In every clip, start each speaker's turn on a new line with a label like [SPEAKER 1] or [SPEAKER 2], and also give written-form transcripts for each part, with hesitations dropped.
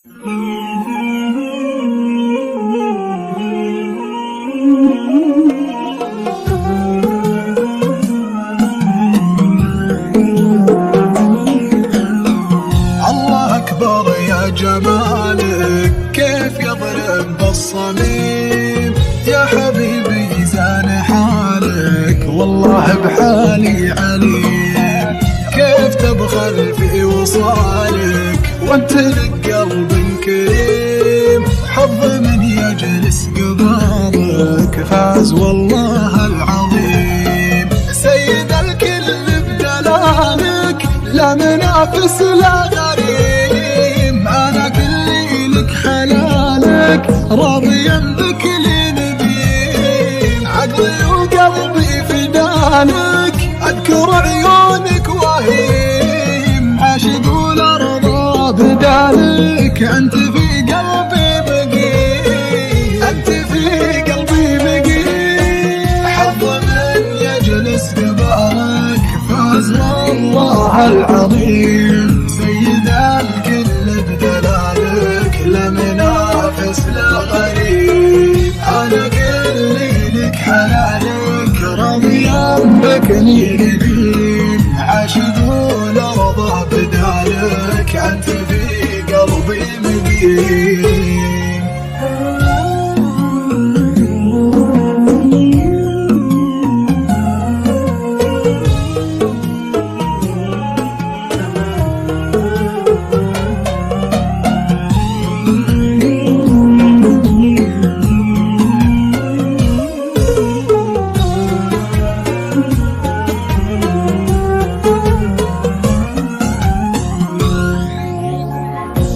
[SPEAKER 1] الله أكبر يا جمالك كيف يضرب بالصميم، يا حبيبي زان حالك والله بحالي عليم، كيف تبخل في وصالك وانت لك قلب كريم، حظ من يجلس قبالك فاز والله العظيم، سيد الكل بدلالك لا منافس لا غريم، انا كلي لك حلالك راضيا بك لنبيم، عقلي وقلبي فدانك اذكر عيونك وهيم، عاشق والارض بدالك انت في قلبي مقيم، انت في قلبي مقيم، حظ من يجلس قبالك فاز والله العظيم، سيد الكل بدلالك لا منافس لا غريب، انا كلي لك حلالك راضيا بك نبيم، عاشق والارض بدالك انت في قلبي مقيم.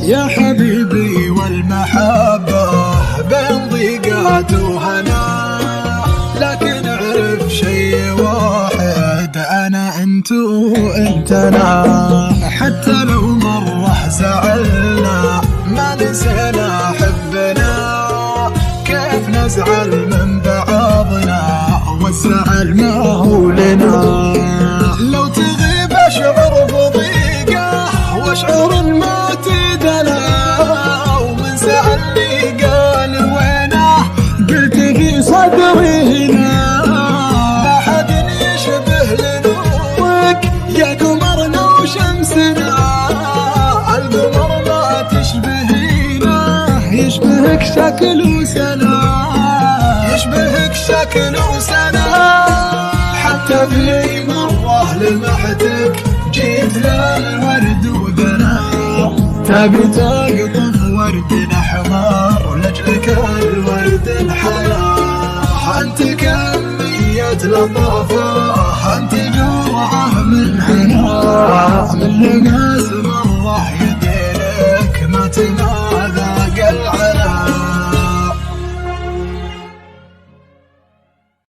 [SPEAKER 1] يا حبيبي والمحبة بين ضيقات وهنا، لكن اعرف شي واحد انا انت وانت انا، حتى لو مرة زعلنا ما نسينا حبنا، كيف نزعل من بعضنا والزعل ما هو لنا، لو تغيب اشعر بضيقة واشعر ما تدنا، ومن سألني قال وينه قلت في صدري هنا، ما حد يشبه لنورك يا قمرنا وشمسنا، القمر ما تشبهينا يشبهك شكل وسنا، يشبهك شكل وسنا، حتى في مرة لمحتك جيت للورد وبنا، تبي تقطف ورد احمر لاجلك الورد انحنى، انت كمية لطافة انت جرعة من حنا من